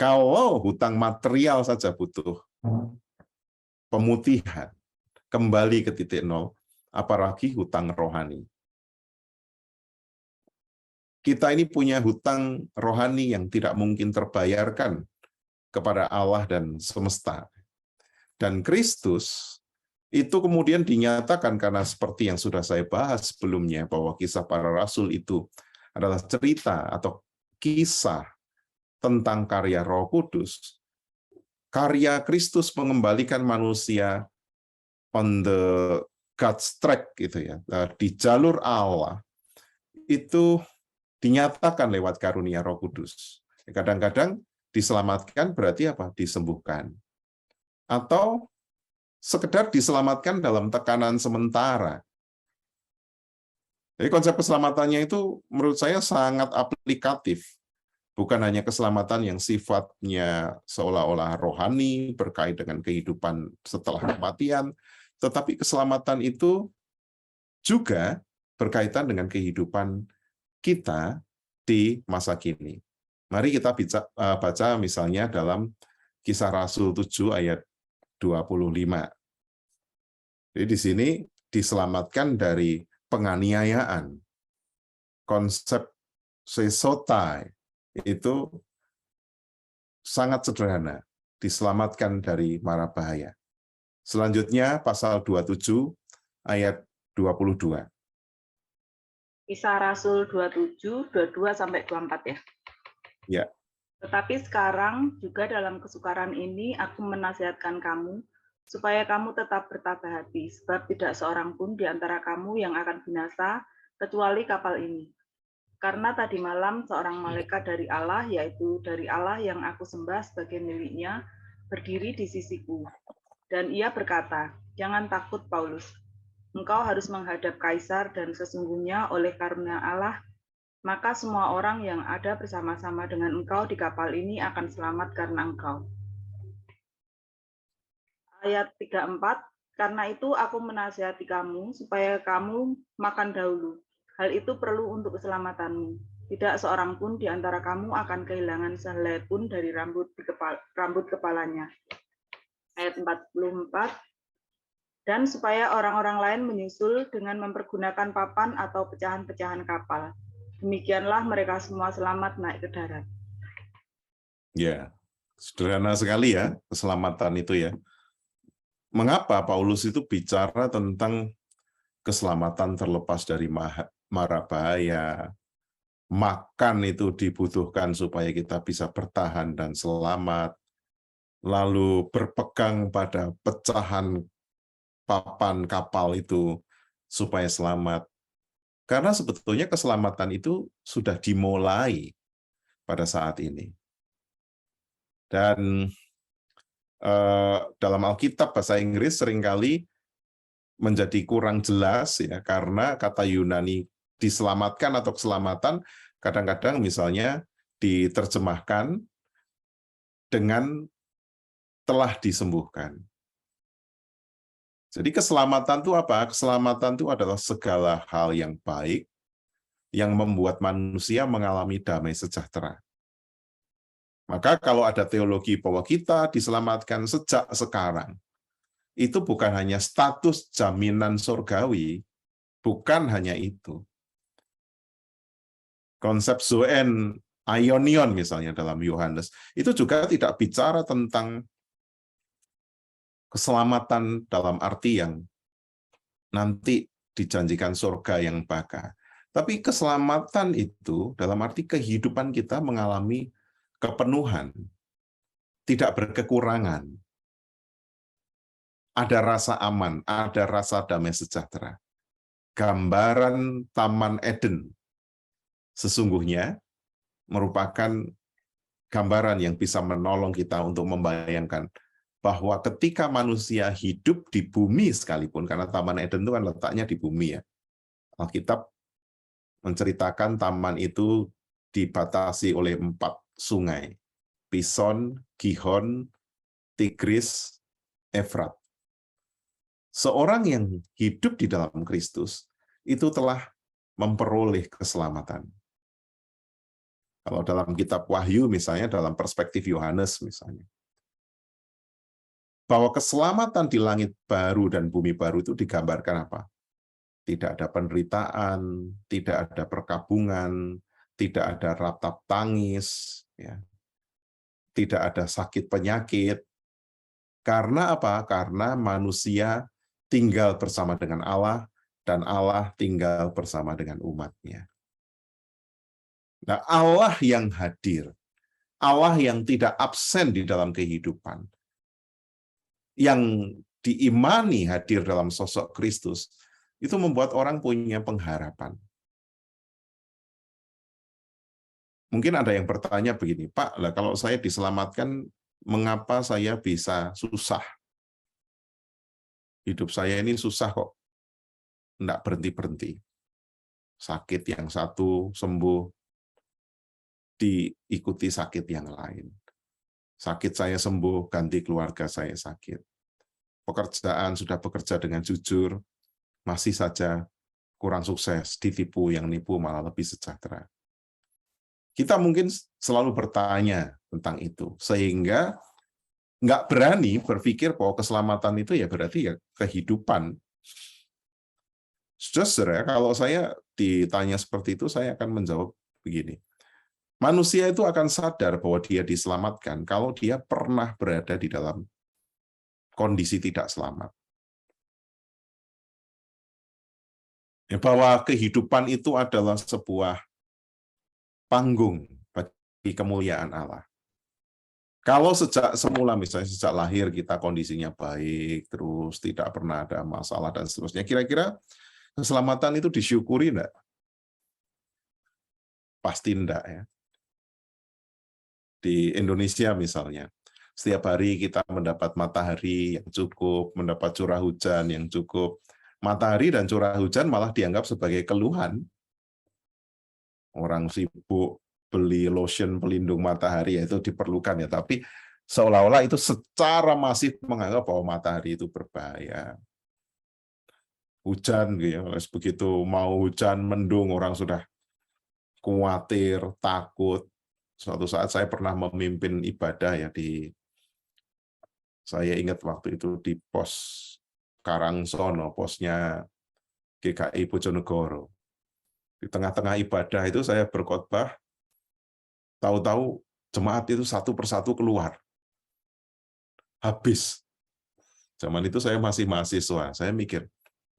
Kalau hutang material saja butuh pemutihan, kembali ke titik nol, apalagi hutang rohani. Kita ini punya hutang rohani yang tidak mungkin terbayarkan kepada Allah dan semesta. Dan Kristus itu kemudian dinyatakan karena seperti yang sudah saya bahas sebelumnya, bahwa kisah para rasul itu adalah cerita atau kisah tentang karya Roh Kudus. Karya Kristus mengembalikan manusia on the God's track gitu ya, di jalur Allah, itu dinyatakan lewat karunia Roh Kudus. Kadang-kadang diselamatkan berarti apa? Disembuhkan. Atau sekedar diselamatkan dalam tekanan sementara. Jadi konsep keselamatannya itu menurut saya sangat aplikatif. Bukan hanya keselamatan yang sifatnya seolah-olah rohani, berkait dengan kehidupan setelah kematian, tetapi keselamatan itu juga berkaitan dengan kehidupan kita di masa kini. Mari kita baca misalnya dalam Kisah Rasul 7 ayat 25. Jadi di sini diselamatkan dari penganiayaan. Konsep sesotai itu sangat sederhana, diselamatkan dari mara bahaya. Selanjutnya pasal 27 ayat 22. Kisah Rasul 27, 22 sampai 24 ya. Ya. Tetapi sekarang juga dalam kesukaran ini aku menasihatkan kamu supaya kamu tetap bertabah hati, sebab tidak seorang pun di antara kamu yang akan binasa kecuali kapal ini. Karena tadi malam seorang malaikat dari Allah, yaitu dari Allah yang aku sembah sebagai miliknya, berdiri di sisiku. Dan ia berkata, "Jangan takut, Paulus. Engkau harus menghadap Kaisar, dan sesungguhnya oleh karunia Allah, maka semua orang yang ada bersama-sama dengan engkau di kapal ini akan selamat karena engkau." Ayat 34, karena itu aku menasihati kamu supaya kamu makan dahulu. Hal itu perlu untuk keselamatanmu. Tidak seorang pun di antara kamu akan kehilangan sehelai pun dari rambut kepalanya. Ayat 44, dan supaya orang-orang lain menyusul dengan mempergunakan papan atau pecahan-pecahan kapal. Demikianlah mereka semua selamat naik ke darat. Ya, sederhana sekali ya keselamatan itu ya. Mengapa Paulus itu bicara tentang keselamatan terlepas dari mara bahaya, makan itu dibutuhkan supaya kita bisa bertahan dan selamat, lalu berpegang pada pecahan papan kapal itu supaya selamat. Karena sebetulnya keselamatan itu sudah dimulai pada saat ini. Dan dalam Alkitab bahasa Inggris seringkali menjadi kurang jelas ya, karena kata Yunani diselamatkan atau keselamatan kadang-kadang misalnya diterjemahkan dengan telah disembuhkan. Jadi keselamatan itu apa? Keselamatan itu adalah segala hal yang baik yang membuat manusia mengalami damai sejahtera. Maka kalau ada teologi bahwa kita diselamatkan sejak sekarang, itu bukan hanya status jaminan surgawi, bukan hanya itu. Konsep zoen aionion misalnya dalam Yohanes, itu juga tidak bicara tentang keselamatan dalam arti yang nanti dijanjikan surga yang baka. Tapi keselamatan itu dalam arti kehidupan kita mengalami kepenuhan, tidak berkekurangan. Ada rasa aman, ada rasa damai sejahtera. Gambaran Taman Eden sesungguhnya merupakan gambaran yang bisa menolong kita untuk membayangkan bahwa ketika manusia hidup di bumi sekalipun, karena Taman Eden itu kan letaknya di bumi ya, Alkitab menceritakan taman itu dibatasi oleh 4 sungai, Pison, Gihon, Tigris, Efrat. Seorang yang hidup di dalam Kristus itu telah memperoleh keselamatan. Kalau dalam kitab Wahyu misalnya, dalam perspektif Yohanes misalnya, bahwa keselamatan di langit baru dan bumi baru itu digambarkan apa? Tidak ada penderitaan, tidak ada perkabungan, tidak ada ratap tangis, ya, tidak ada sakit penyakit. Karena apa? Karena manusia tinggal bersama dengan Allah, dan Allah tinggal bersama dengan umatnya. Nah, Allah yang hadir, Allah yang tidak absen di dalam kehidupan, yang diimani hadir dalam sosok Kristus, itu membuat orang punya pengharapan. Mungkin ada yang bertanya begini, Pak, lah kalau saya diselamatkan, mengapa saya bisa susah? Hidup saya ini susah kok, enggak berhenti-berhenti. Sakit yang satu sembuh, diikuti sakit yang lain. Sakit saya sembuh, ganti keluarga saya sakit. Pekerjaan sudah bekerja dengan jujur, masih saja kurang sukses, ditipu, yang nipu malah lebih sejahtera. Kita mungkin selalu bertanya tentang itu, sehingga nggak berani berpikir bahwa keselamatan itu ya berarti ya kehidupan. Saudara, kalau saya ditanya seperti itu, saya akan menjawab begini. Manusia itu akan sadar bahwa dia diselamatkan kalau dia pernah berada di dalam kondisi tidak selamat. Ya, bahwa kehidupan itu adalah sebuah panggung bagi kemuliaan Allah. Kalau sejak semula, misalnya sejak lahir kita kondisinya baik, terus tidak pernah ada masalah dan seterusnya, kira-kira keselamatan itu disyukuri enggak? Pasti enggak ya. Di Indonesia misalnya, setiap hari kita mendapat matahari yang cukup, mendapat curah hujan yang cukup. Matahari dan curah hujan malah dianggap sebagai keluhan. Orang sibuk beli lotion pelindung matahari, ya itu diperlukan ya, tapi seolah-olah itu secara masif menganggap bahwa matahari itu berbahaya. Hujan, gitu ya, begitu mau hujan mendung orang sudah khawatir, takut. Suatu saat saya pernah memimpin ibadah ya saya ingat waktu itu di pos Karangsono, posnya GKI Bojonegoro. Di tengah-tengah ibadah itu saya berkhotbah, tahu-tahu jemaat itu satu persatu keluar. Habis. Zaman itu saya masih mahasiswa, saya mikir,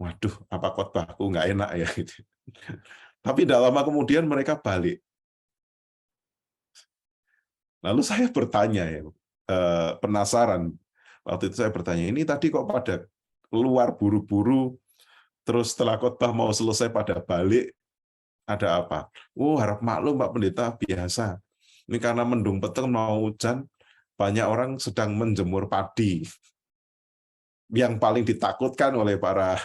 waduh, apa khotbahku nggak enak ya. Tapi tidak lama kemudian mereka balik. Lalu saya bertanya, ya, penasaran. Waktu itu saya bertanya, ini tadi kok pada keluar buru-buru, terus setelah khotbah mau selesai pada balik, ada apa? Oh, harap maklum Pak Pendeta, biasa. Ini karena mendung peteng mau hujan, banyak orang sedang menjemur padi. Yang paling ditakutkan oleh para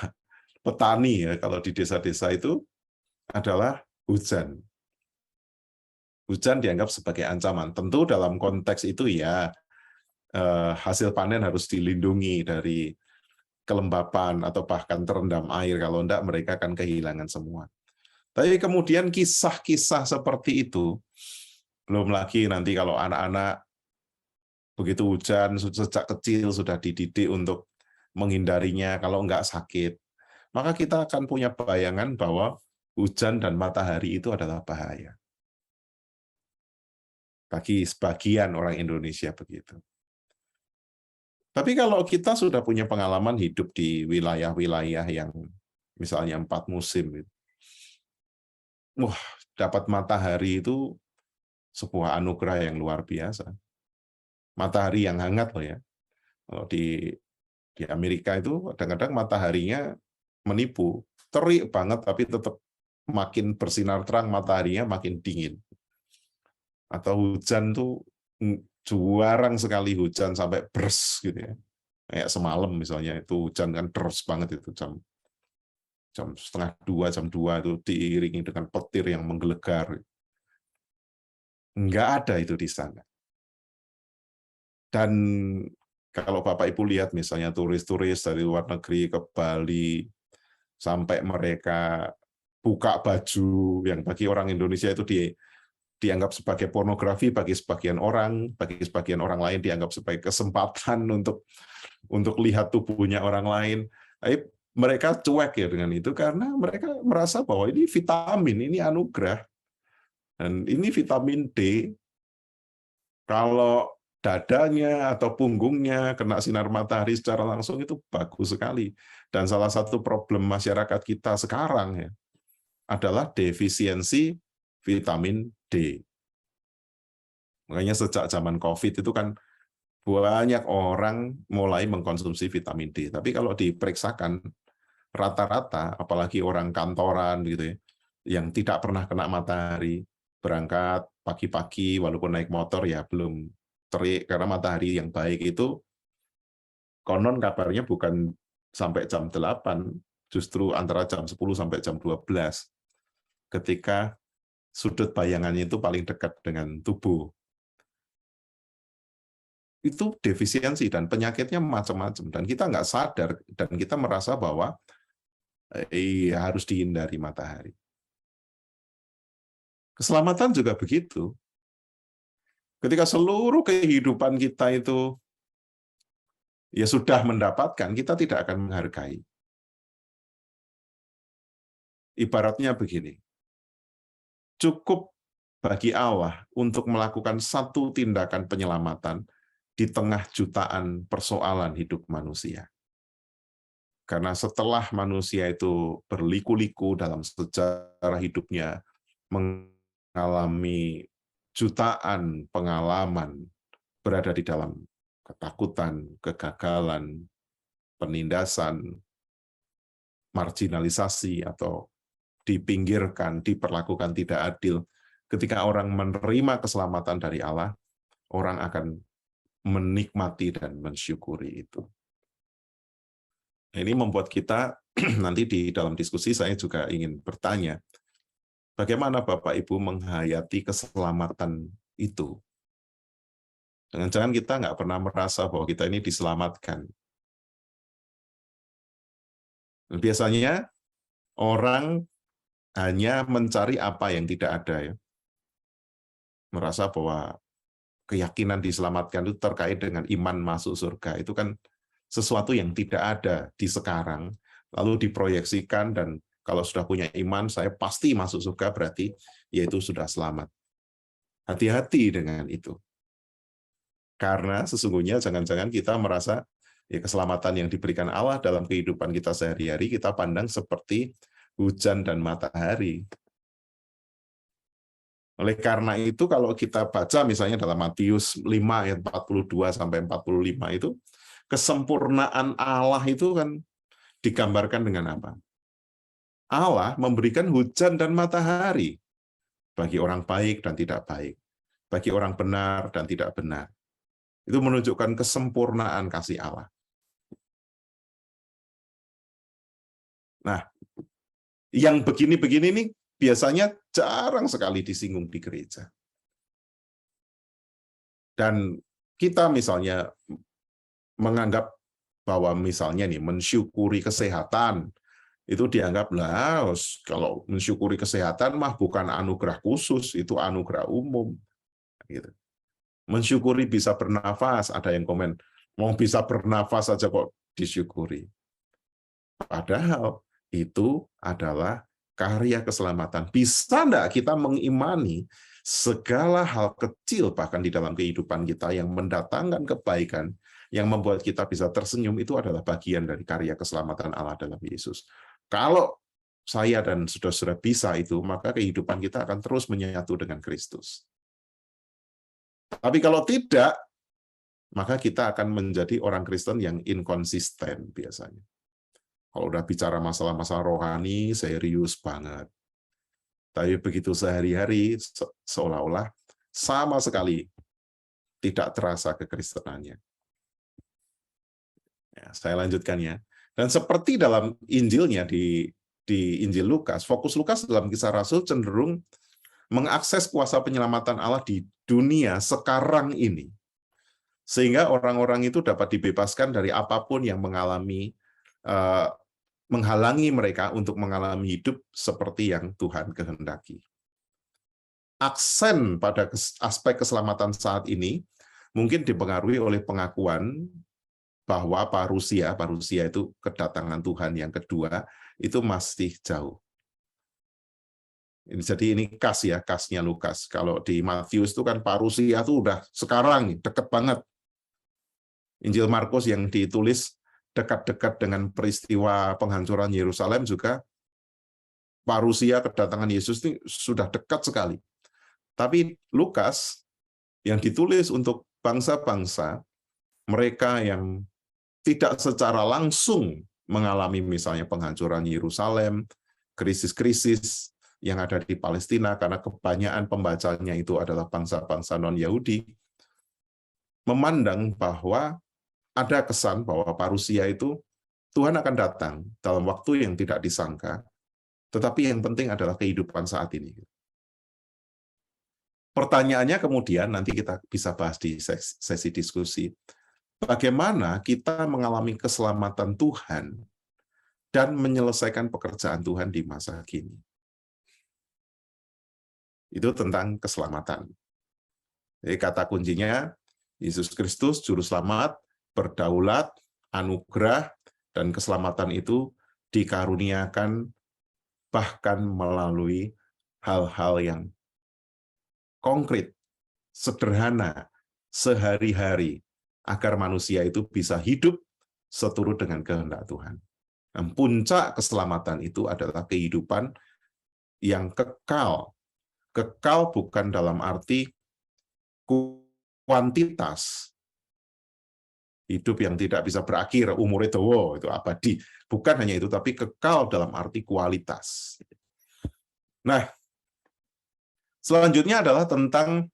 petani ya kalau di desa-desa itu adalah hujan. Hujan dianggap sebagai ancaman. Tentu dalam konteks itu ya hasil panen harus dilindungi dari kelembapan atau bahkan terendam air. Kalau enggak mereka akan kehilangan semua. Tapi kemudian kisah-kisah seperti itu, belum lagi nanti kalau anak-anak begitu hujan sejak kecil sudah dididik untuk menghindarinya kalau enggak sakit, maka kita akan punya bayangan bahwa hujan dan matahari itu adalah bahaya. Bagi sebagian orang Indonesia begitu. Tapi kalau kita sudah punya pengalaman hidup di wilayah-wilayah yang misalnya 4 musim, dapat matahari itu sebuah anugerah yang luar biasa. Matahari yang hangat loh ya. Kalau di Amerika itu kadang-kadang mataharinya menipu, terik banget tapi tetap makin bersinar terang mataharinya makin dingin. Atau hujan tuh jarang sekali hujan sampai bers gitu ya. Kayak semalam misalnya itu hujan kan deras banget itu jam 1:30, jam 2 itu diiringi dengan petir yang menggelegar. Enggak ada itu di sana. Dan kalau Bapak Ibu lihat misalnya turis-turis dari luar negeri ke Bali, sampai mereka buka baju yang bagi orang Indonesia itu dianggap sebagai pornografi bagi sebagian orang lain dianggap sebagai kesempatan untuk lihat tubuhnya orang lain. Tapi mereka cuek ya dengan itu karena mereka merasa bahwa ini vitamin, ini anugerah. Dan ini vitamin D, kalau dadanya atau punggungnya kena sinar matahari secara langsung itu bagus sekali. Dan salah satu problem masyarakat kita sekarang ya adalah defisiensi vitamin D. Makanya sejak zaman COVID itu kan banyak orang mulai mengkonsumsi vitamin D. Tapi kalau diperiksakan rata-rata, apalagi orang kantoran gitu ya, yang tidak pernah kena matahari, berangkat pagi-pagi walaupun naik motor ya belum terik karena matahari yang baik itu konon kabarnya bukan sampai jam 8, justru antara jam 10 sampai jam 12 ketika sudut bayangannya itu paling dekat dengan tubuh. Itu defisiensi dan penyakitnya macam-macam dan kita nggak sadar dan kita merasa bahwa harus dihindari matahari. Keselamatan juga begitu. Ketika seluruh kehidupan kita itu ya sudah mendapatkan, kita tidak akan menghargai. Ibaratnya begini, cukup bagi Allah untuk melakukan satu tindakan penyelamatan di tengah jutaan persoalan hidup manusia. Karena setelah manusia itu berliku-liku dalam sejarah hidupnya, mengalami jutaan pengalaman berada di dalam ketakutan, kegagalan, penindasan, marginalisasi, atau dipinggirkan, diperlakukan tidak adil. Ketika orang menerima keselamatan dari Allah, orang akan menikmati dan mensyukuri itu. Ini membuat kita, nanti di dalam diskusi saya juga ingin bertanya, bagaimana Bapak Ibu menghayati keselamatan itu? Jangan-jangan kita nggak pernah merasa bahwa kita ini diselamatkan. Biasanya orang hanya mencari apa yang tidak ada, ya. Merasa bahwa keyakinan diselamatkan itu terkait dengan iman masuk surga. Itu kan sesuatu yang tidak ada di sekarang, lalu diproyeksikan, dan kalau sudah punya iman, saya pasti masuk surga, berarti yaitu sudah selamat. Hati-hati dengan itu. Karena sesungguhnya jangan-jangan kita merasa ya, keselamatan yang diberikan Allah dalam kehidupan kita sehari-hari kita pandang seperti hujan dan matahari. Oleh karena itu kalau kita baca misalnya dalam Matius 5 ayat 42 sampai 45 itu kesempurnaan Allah itu kan digambarkan dengan apa? Allah memberikan hujan dan matahari bagi orang baik dan tidak baik, bagi orang benar dan tidak benar. Itu menunjukkan kesempurnaan kasih Allah. Nah, yang begini-begini nih biasanya jarang sekali disinggung di gereja. Dan kita misalnya menganggap bahwa misalnya nih mensyukuri kesehatan itu dianggap lah kalau mensyukuri kesehatan mah bukan anugerah khusus, itu anugerah umum gitu. Mensyukuri bisa bernafas, ada yang komen, mau bisa bernafas saja kok disyukuri. Padahal itu adalah karya keselamatan. Bisa enggak kita mengimani segala hal kecil bahkan di dalam kehidupan kita yang mendatangkan kebaikan, yang membuat kita bisa tersenyum, itu adalah bagian dari karya keselamatan Allah dalam Yesus. Kalau saya dan saudara-saudara bisa itu, maka kehidupan kita akan terus menyatu dengan Kristus. Tapi kalau tidak, maka kita akan menjadi orang Kristen yang inkonsisten biasanya. Kalau udah bicara masalah-masalah rohani, serius banget. Tapi begitu sehari-hari, seolah-olah sama sekali tidak terasa kekristenannya. Ya, saya lanjutkan ya. Dan seperti dalam Injilnya di Injil Lukas, fokus Lukas dalam Kisah Rasul cenderung mengakses kuasa penyelamatan Allah di dunia sekarang ini. Sehingga orang-orang itu dapat dibebaskan dari apapun yang menghalangi mereka untuk mengalami hidup seperti yang Tuhan kehendaki. aksen pada aspek keselamatan saat ini mungkin dipengaruhi oleh pengakuan bahwa parusia itu kedatangan Tuhan yang kedua, itu masih jauh. Jadi ini kasnya Lukas. Kalau di Matius itu kan parusia itu udah sekarang, deket banget. Injil Markus yang ditulis dekat-dekat dengan peristiwa penghancuran Yerusalem juga, parusia kedatangan Yesus ini sudah dekat sekali. Tapi Lukas yang ditulis untuk bangsa-bangsa, mereka yang tidak secara langsung mengalami misalnya penghancuran Yerusalem, krisis-krisis yang ada di Palestina, karena kebanyakan pembacanya itu adalah bangsa-bangsa non-Yahudi, memandang bahwa ada kesan bahwa parusia itu Tuhan akan datang dalam waktu yang tidak disangka, tetapi yang penting adalah kehidupan saat ini. Pertanyaannya kemudian, nanti kita bisa bahas di sesi diskusi, bagaimana kita mengalami keselamatan Tuhan dan menyelesaikan pekerjaan Tuhan di masa kini. Itu tentang keselamatan. Jadi kata kuncinya, Yesus Kristus, Juru Selamat, berdaulat, anugerah, dan keselamatan itu dikaruniakan bahkan melalui hal-hal yang konkret, sederhana, sehari-hari, agar manusia itu bisa hidup seturut dengan kehendak Tuhan. Dan puncak keselamatan itu adalah kehidupan yang kekal. Kekal bukan dalam arti kuantitas, hidup yang tidak bisa berakhir, umurnya dawa, itu abadi. Bukan hanya itu, tapi kekal dalam arti kualitas. Nah, selanjutnya adalah tentang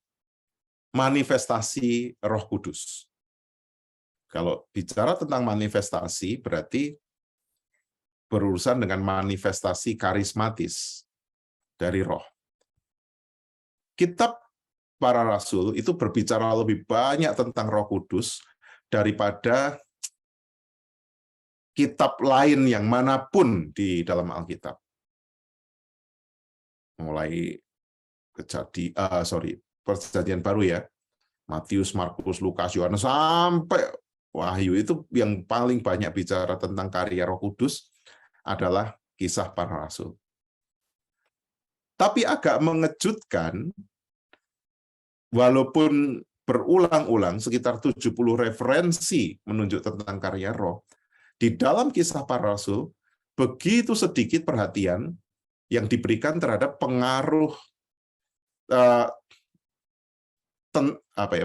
manifestasi Roh Kudus. Kalau bicara tentang manifestasi, berarti berurusan dengan manifestasi karismatis dari Roh. Kitab para Rasul itu berbicara lebih banyak tentang Roh Kudus daripada kitab lain yang manapun di dalam Alkitab. Mulai Perjanjian Baru ya, Matius, Markus, Lukas, Yohanes, sampai Wahyu, itu yang paling banyak bicara tentang karya Roh Kudus adalah Kisah para Rasul. Tapi agak mengejutkan, walaupun berulang-ulang sekitar 70 referensi menunjuk tentang karya Roh, di dalam Kisah para Rasul begitu sedikit perhatian yang diberikan terhadap pengaruh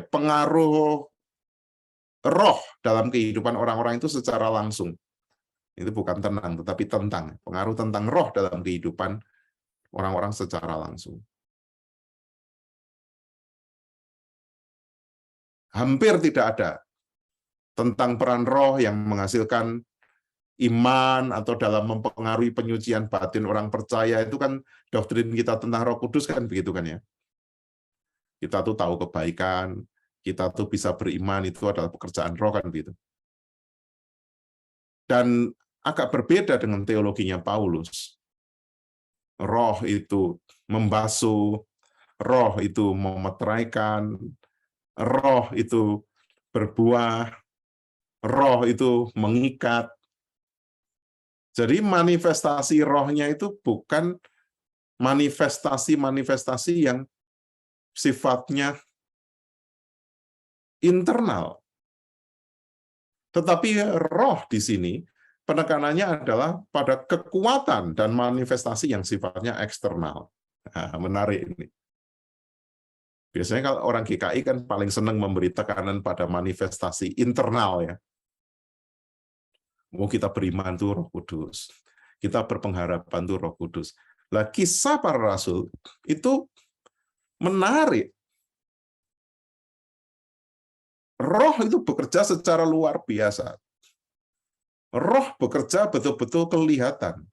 pengaruh Roh dalam kehidupan orang-orang itu secara langsung. Itu bukan tenang, tetapi tentang pengaruh tentang Roh dalam kehidupan orang-orang secara langsung. Hampir tidak ada tentang peran Roh yang menghasilkan iman atau dalam mempengaruhi penyucian batin orang percaya. Itu kan doktrin kita tentang Roh Kudus kan begitu kan ya. Kita tuh tahu kebaikan, kita tuh bisa beriman, itu adalah pekerjaan Roh kan begitu. Dan agak berbeda dengan teologinya Paulus. Roh itu membasuh, Roh itu memeteraikan, Roh itu berbuah, Roh itu mengikat. Jadi manifestasi Rohnya itu bukan manifestasi-manifestasi yang sifatnya internal. Tetapi Roh di sini penekanannya adalah pada kekuatan dan manifestasi yang sifatnya eksternal. Nah, menarik ini. Biasanya kalau orang GKI kan paling senang memberi tekanan pada manifestasi internal ya. Mau kita beriman tuh Roh Kudus. Kita berpengharapan tuh Roh Kudus. Lah Kisah para Rasul itu menarik. Roh itu bekerja secara luar biasa. Roh bekerja betul-betul kelihatan.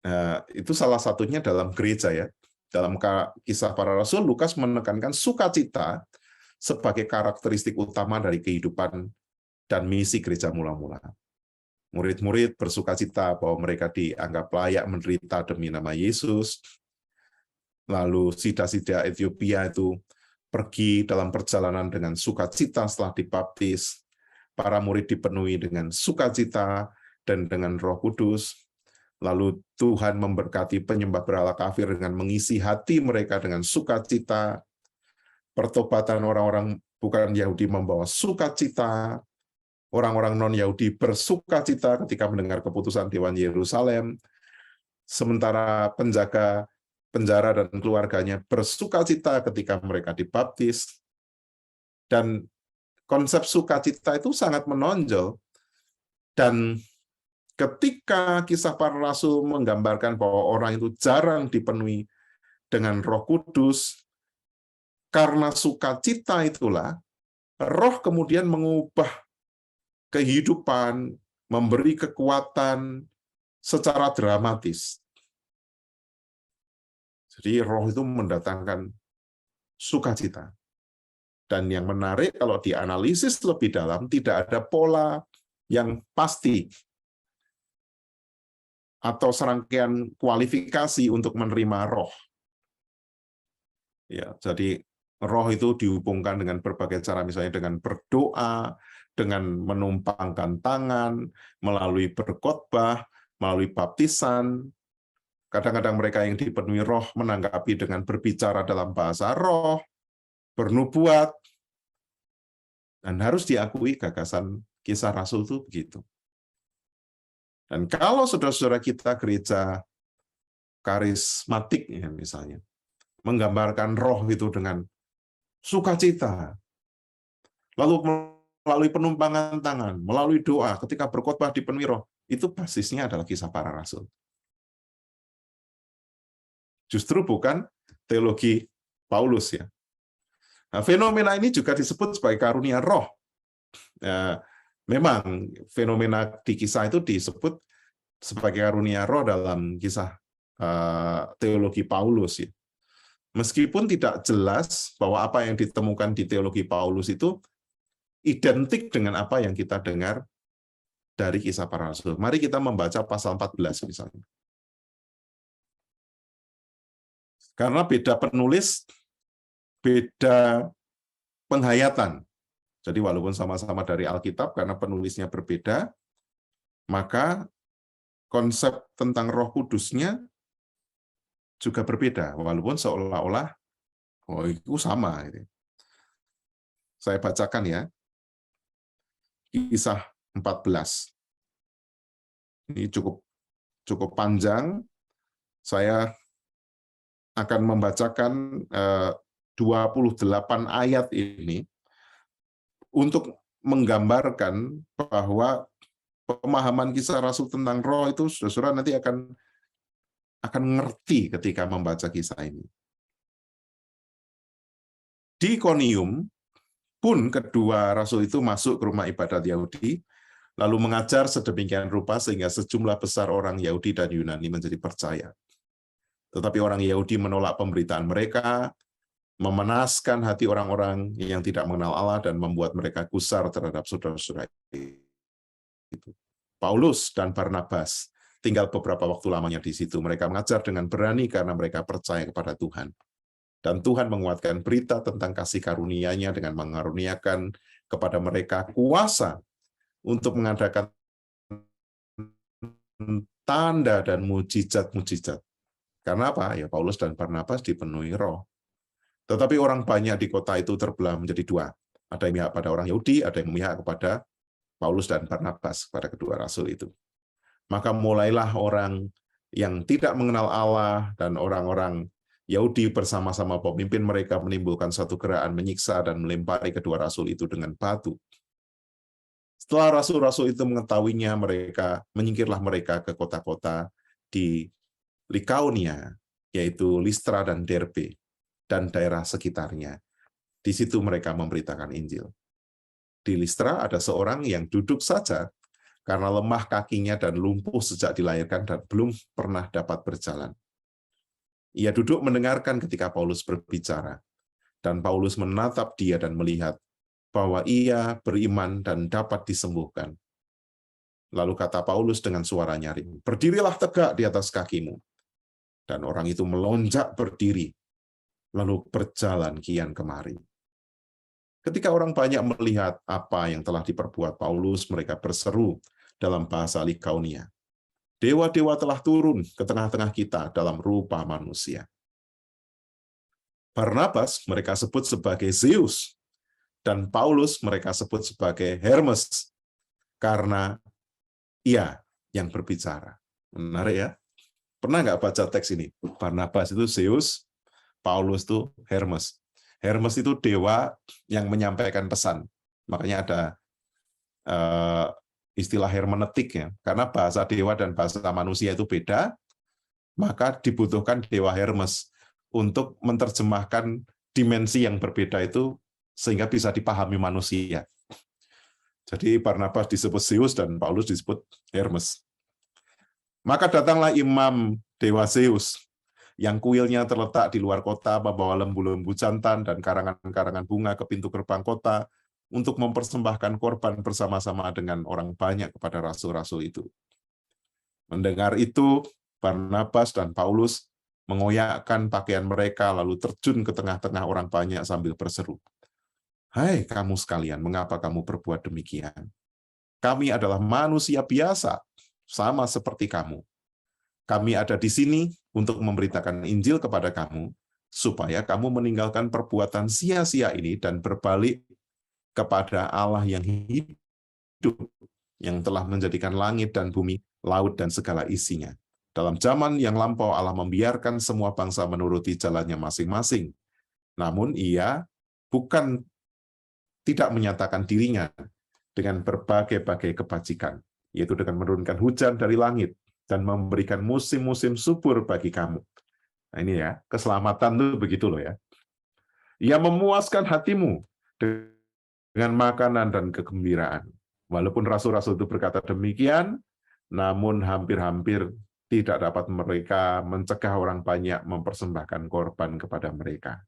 Nah, itu salah satunya dalam gereja ya. Dalam Kisah para Rasul, Lukas menekankan sukacita sebagai karakteristik utama dari kehidupan dan misi gereja mula-mula. Murid-murid bersukacita bahwa mereka dianggap layak menderita demi nama Yesus. Lalu sida-sida Ethiopia itu pergi dalam perjalanan dengan sukacita setelah dibaptis. Para murid dipenuhi dengan sukacita dan dengan Roh Kudus. Lalu Tuhan memberkati penyembah berhala kafir dengan mengisi hati mereka dengan sukacita. Pertobatan orang-orang bukan Yahudi membawa sukacita. Orang-orang non-Yahudi bersukacita ketika mendengar keputusan Dewan Yerusalem. Sementara penjaga penjara dan keluarganya bersukacita ketika mereka dibaptis. Dan konsep sukacita itu sangat menonjol. Dan ketika Kisah Para Rasul menggambarkan bahwa orang itu jarang dipenuhi dengan Roh Kudus, karena sukacita itulah, Roh kemudian mengubah kehidupan, memberi kekuatan secara dramatis. Jadi Roh itu mendatangkan sukacita. Dan yang menarik kalau dianalisis lebih dalam, tidak ada pola yang pasti atau serangkaian kualifikasi untuk menerima Roh. Ya, jadi Roh itu dihubungkan dengan berbagai cara, misalnya dengan berdoa, dengan menumpangkan tangan, melalui berkhotbah, melalui baptisan. Kadang-kadang mereka yang dipenuhi Roh menanggapi dengan berbicara dalam bahasa Roh, bernubuat, dan harus diakui gagasan Kisah Rasul itu begitu. Dan kalau saudara-saudara kita gereja karismatik ya misalnya, menggambarkan Roh itu dengan sukacita, lalu melalui penumpangan tangan, melalui doa, ketika berkhotbah dipenuhi Roh, itu basisnya adalah Kisah Para Rasul. Justru bukan teologi Paulus ya. Nah, fenomena ini juga disebut sebagai karunia Roh. Memang fenomena di kisah itu disebut sebagai karunia Roh dalam kisah teologi Paulus ya. Meskipun tidak jelas bahwa apa yang ditemukan di teologi Paulus itu identik dengan apa yang kita dengar dari Kisah Para Rasul. Mari kita membaca pasal 14 misalnya. Karena beda penulis, beda penghayatan. Jadi walaupun sama-sama dari Alkitab, karena penulisnya berbeda, maka konsep tentang Roh Kudusnya juga berbeda, walaupun seolah-olah oh itu sama. Saya bacakan ya, Kisah 14. Ini cukup panjang. Saya akan membacakan 28 ayat ini untuk menggambarkan bahwa pemahaman Kisah Rasul tentang Roh itu saudara nanti akan ngerti ketika membaca kisah ini. Di Ikonium pun kedua rasul itu masuk ke rumah ibadat Yahudi, lalu mengajar sedemikian rupa sehingga sejumlah besar orang Yahudi dan Yunani menjadi percaya. Tetapi orang Yahudi menolak pemberitaan mereka, memanaskan hati orang-orang yang tidak mengenal Allah dan membuat mereka gusar terhadap saudara-saudara itu. Paulus dan Barnabas tinggal beberapa waktu lamanya di situ. Mereka mengajar dengan berani karena mereka percaya kepada Tuhan. Dan Tuhan menguatkan berita tentang kasih karunia-Nya dengan mengaruniakan kepada mereka kuasa untuk mengadakan tanda dan mujizat-mujizat. Karena apa? Ya Paulus dan Barnabas dipenuhi Roh. Tetapi orang banyak di kota itu terbelah menjadi dua. Ada yang memihak pada orang Yahudi, ada yang memihak kepada Paulus dan Barnabas, pada kedua rasul itu. Maka mulailah orang yang tidak mengenal Allah dan orang-orang Yahudi bersama-sama pemimpin mereka menimbulkan satu gerakan menyiksa dan melempari kedua rasul itu dengan batu. Setelah rasul-rasul itu mengetahuinya, menyingkirlah mereka ke kota-kota di Likaonia, yaitu Listra dan Derbe, dan daerah sekitarnya. Di situ mereka memberitakan Injil. Di Listra ada seorang yang duduk saja karena lemah kakinya dan lumpuh sejak dilahirkan dan belum pernah dapat berjalan. Ia duduk mendengarkan ketika Paulus berbicara, dan Paulus menatap dia dan melihat bahwa ia beriman dan dapat disembuhkan. Lalu kata Paulus dengan suara nyaring, "Berdirilah tegak di atas kakimu." Dan orang itu melonjak berdiri lalu berjalan kian kemari. Ketika orang banyak melihat apa yang telah diperbuat Paulus, mereka berseru dalam bahasa Likaonia, "Dewa-dewa telah turun ke tengah-tengah kita dalam rupa manusia." Barnabas mereka sebut sebagai Zeus, dan Paulus mereka sebut sebagai Hermes, karena ia yang berbicara. Menarik ya? Pernah nggak baca teks ini? Barnabas itu Zeus, Paulus itu Hermes. Hermes itu dewa yang menyampaikan pesan. Makanya ada istilah hermeneutik ya. Karena bahasa dewa dan bahasa manusia itu beda, maka dibutuhkan dewa Hermes untuk menerjemahkan dimensi yang berbeda itu sehingga bisa dipahami manusia. Jadi Barnabas disebut Zeus dan Paulus disebut Hermes. Maka datanglah imam dewa Zeus, yang kuilnya terletak di luar kota, membawa lembu-lembu jantan dan karangan-karangan bunga ke pintu gerbang kota untuk mempersembahkan korban bersama-sama dengan orang banyak kepada rasul-rasul itu. Mendengar itu, Barnabas dan Paulus mengoyakkan pakaian mereka lalu terjun ke tengah-tengah orang banyak sambil berseru, "Hai kamu sekalian, mengapa kamu berbuat demikian? Kami adalah manusia biasa, sama seperti kamu. Kami ada di sini untuk memberitakan Injil kepada kamu, supaya kamu meninggalkan perbuatan sia-sia ini dan berbalik kepada Allah yang hidup, yang telah menjadikan langit dan bumi, laut dan segala isinya. Dalam zaman yang lampau Allah membiarkan semua bangsa menuruti jalannya masing-masing. Namun ia bukan tidak menyatakan dirinya dengan berbagai-bagai kebajikan, yaitu dengan menurunkan hujan dari langit dan memberikan musim-musim subur bagi kamu." Nah ini ya, keselamatan itu begitu loh ya. Ia memuaskan hatimu dengan makanan dan kegembiraan. Walaupun rasul-rasul itu berkata demikian, namun hampir-hampir tidak dapat mereka mencegah orang banyak mempersembahkan korban kepada mereka.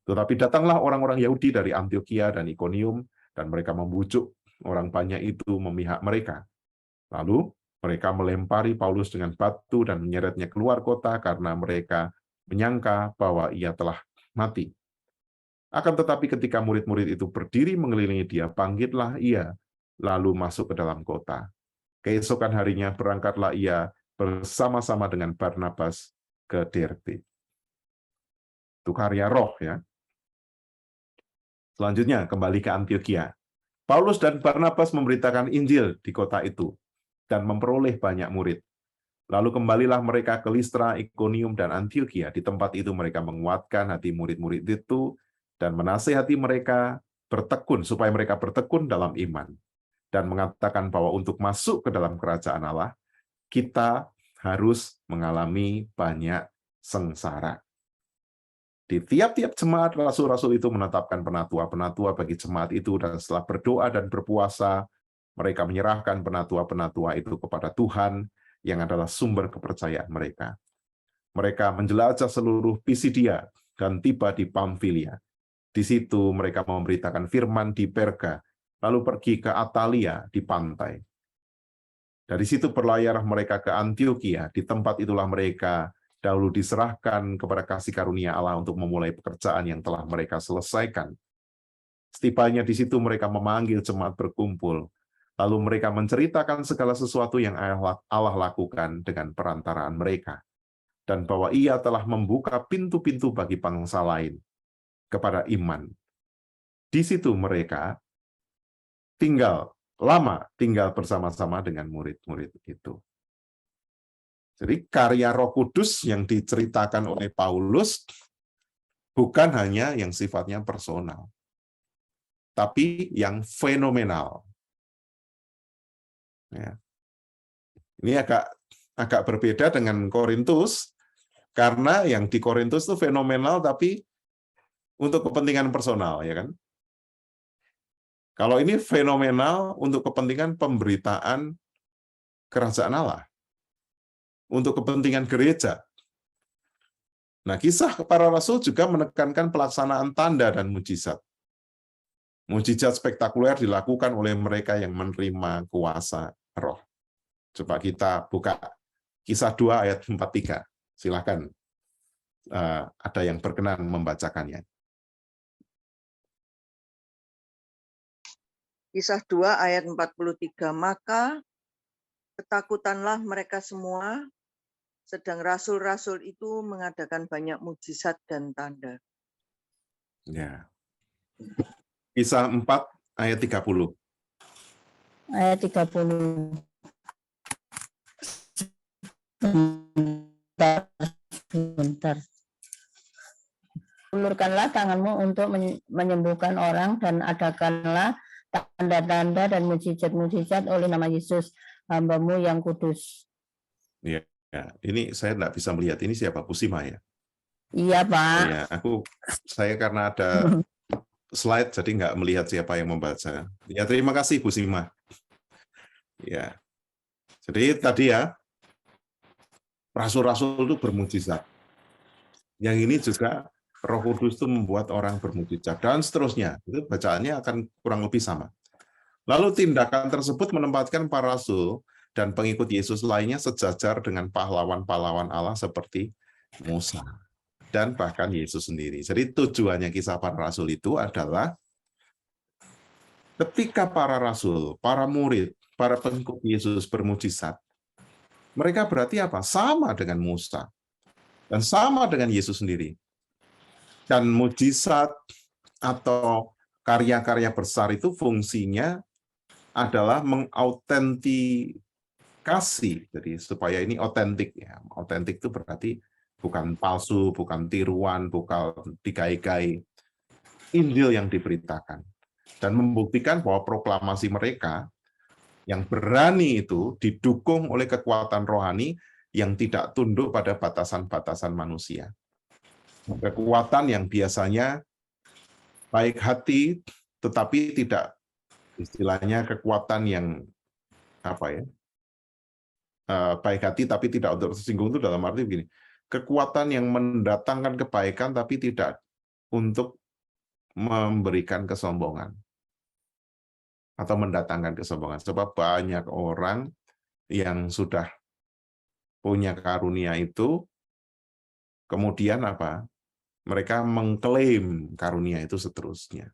Tetapi datanglah orang-orang Yahudi dari Antiokhia dan Ikonium, dan mereka membujuk orang banyak itu memihak mereka. Lalu mereka melempari Paulus dengan batu dan menyeretnya keluar kota karena mereka menyangka bahwa ia telah mati. Akan tetapi ketika murid-murid itu berdiri mengelilingi dia, bangkitlah ia, lalu masuk ke dalam kota. Keesokan harinya berangkatlah ia bersama-sama dengan Barnabas ke Derbe. Itu karya roh ya. Selanjutnya kembali ke Antiokhia. Paulus dan Barnabas memberitakan Injil di kota itu dan memperoleh banyak murid. Lalu kembalilah mereka ke Listra, Ikonium, dan Antiokhia. Di tempat itu mereka menguatkan hati murid-murid itu dan menasihati mereka bertekun supaya mereka bertekun dalam iman dan mengatakan bahwa untuk masuk ke dalam kerajaan Allah kita harus mengalami banyak sengsara. Di tiap-tiap jemaat rasul-rasul itu menetapkan penatua-penatua bagi jemaat itu, dan setelah berdoa dan berpuasa mereka menyerahkan penatua-penatua itu kepada Tuhan yang adalah sumber kepercayaan mereka. Mereka menjelajah seluruh Pisidia dan tiba di Pamfilia. Di situ mereka memberitakan firman di Perga, lalu pergi ke Atalia di pantai. Dari situ berlayar mereka ke Antiokhia. Di tempat itulah mereka dahulu diserahkan kepada kasih karunia Allah untuk memulai pekerjaan yang telah mereka selesaikan. Setibanya di situ mereka memanggil jemaat berkumpul. Lalu mereka menceritakan segala sesuatu yang Allah lakukan dengan perantaraan mereka, dan bahwa Ia telah membuka pintu-pintu bagi bangsa lain kepada iman. Di situ mereka tinggal bersama-sama dengan murid-murid itu. Jadi karya Roh Kudus yang diceritakan oleh Paulus bukan hanya yang sifatnya personal, tapi yang fenomenal. Ya. Ini agak berbeda dengan Korintus, karena yang di Korintus itu fenomenal tapi untuk kepentingan personal, ya kan? Kalau ini fenomenal untuk kepentingan pemberitaan kerajaan Allah, untuk kepentingan gereja. Nah, kisah para rasul juga menekankan pelaksanaan tanda dan mujizat. Mujizat spektakuler dilakukan oleh mereka yang menerima kuasa roh. Coba kita buka Kisah 2 ayat 43. Silakan. ada yang berkenan membacakannya. Kisah 2 ayat 43, maka ketakutanlah mereka semua, sedang rasul-rasul itu mengadakan banyak mujizat dan tanda. Ya. Kisah 4 ayat 30. Ayat 30. Sebentar. Ulurkanlah tanganmu untuk menyembuhkan orang dan adakanlah tanda-tanda dan mujizat-mujizat oleh nama Yesus, hamba-Mu yang kudus. Ya, ini saya tidak bisa melihat ini siapa, Bu Sima ya? Iya, Pak. Ya, saya karena ada slide jadi nggak melihat siapa yang membaca. Ya, terima kasih Bu Sima. Ya, jadi tadi ya rasul-rasul itu bermujizat. Yang ini juga Roh Kudus itu membuat orang bermujizat dan seterusnya. Itu bacaannya akan kurang lebih sama. Lalu tindakan tersebut menempatkan para rasul dan pengikut Yesus lainnya sejajar dengan pahlawan-pahlawan Allah seperti Musa dan bahkan Yesus sendiri. Jadi tujuannya kisah para rasul itu adalah ketika para rasul, para murid, para pengikut Yesus bermujizat, mereka berarti apa? Sama dengan Musa dan sama dengan Yesus sendiri. Dan mujizat atau karya-karya besar itu fungsinya adalah mengautentikasi, jadi supaya ini otentik ya. Otentik itu berarti bukan palsu, bukan tiruan, bukan digai-gai. Injil yang diberitakan dan membuktikan bahwa proklamasi mereka yang berani itu didukung oleh kekuatan rohani yang tidak tunduk pada batasan-batasan manusia. Kekuatan yang biasanya baik hati, tetapi tidak, istilahnya kekuatan yang baik hati tapi tidak untuk tersinggung itu dalam arti begini, kekuatan yang mendatangkan kebaikan tapi tidak untuk memberikan kesombongan atau mendatangkan kesombongan. Sebab banyak orang yang sudah punya karunia itu, kemudian mereka mengklaim karunia itu seterusnya.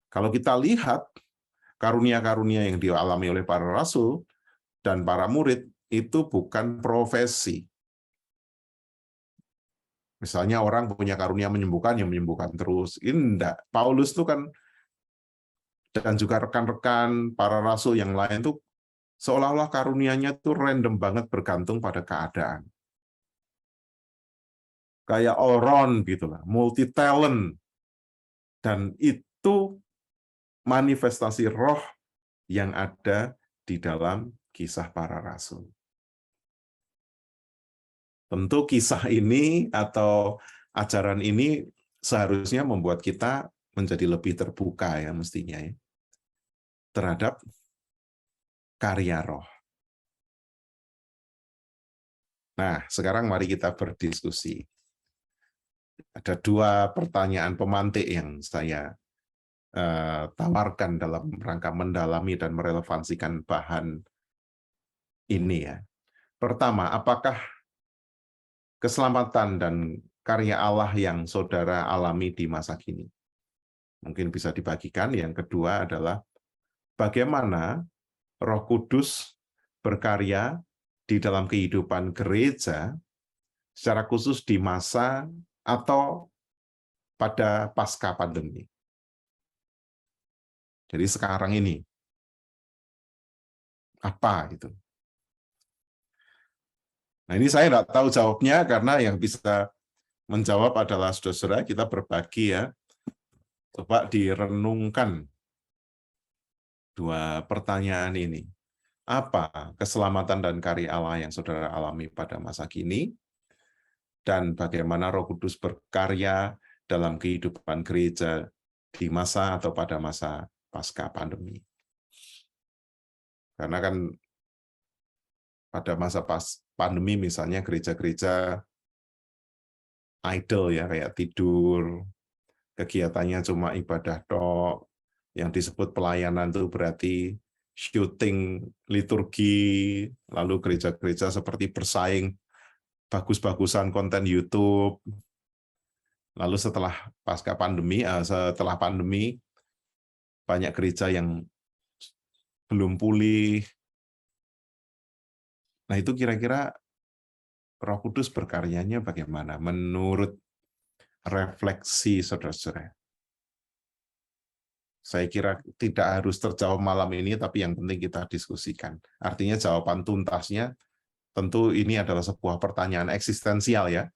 Kalau kita lihat karunia-karunia yang dialami oleh para rasul dan para murid itu bukan profesi. Misalnya orang punya karunia menyembuhkan, yang menyembuhkan terus. Ini enggak. Paulus itu kan, dan juga rekan-rekan para rasul yang lain itu seolah-olah karunianya itu random banget bergantung pada keadaan. Kayak all-round gitu lah, multi-talent. Dan itu manifestasi roh yang ada di dalam kisah para rasul. Tentu kisah ini atau ajaran ini seharusnya membuat kita menjadi lebih terbuka ya mestinya ya, terhadap karya roh. Nah, sekarang mari kita berdiskusi. Ada dua pertanyaan pemantik yang saya tawarkan dalam rangka mendalami dan merelevansikan bahan ini ya. Pertama, apakah keselamatan dan karya Allah yang saudara alami di masa kini? Mungkin bisa dibagikan. Yang kedua adalah bagaimana Roh Kudus berkarya di dalam kehidupan gereja, secara khusus di masa atau pada pasca pandemi. Jadi sekarang ini, apa itu? Nah ini saya tidak tahu jawabnya, karena yang bisa menjawab adalah saudara-saudara. Kita berbagi ya. Coba direnungkan dua pertanyaan ini. Apa keselamatan dan karya Allah yang saudara alami pada masa kini? Dan bagaimana Roh Kudus berkarya dalam kehidupan gereja di masa atau pada masa pasca pandemi. Karena kan pada masa pandemi misalnya gereja-gereja idle ya, kayak tidur, kegiatannya cuma ibadah tok, yang disebut pelayanan itu berarti syuting liturgi, lalu gereja-gereja seperti bersaing bagus-bagusan konten YouTube. Lalu setelah setelah pandemi, banyak gereja yang belum pulih. Nah, itu kira-kira Roh Kudus berkaryanya bagaimana menurut refleksi saudara-saudara? Saya kira tidak harus terjawab malam ini, tapi yang penting kita diskusikan. Artinya jawaban tuntasnya tentu ini adalah sebuah pertanyaan eksistensial ya.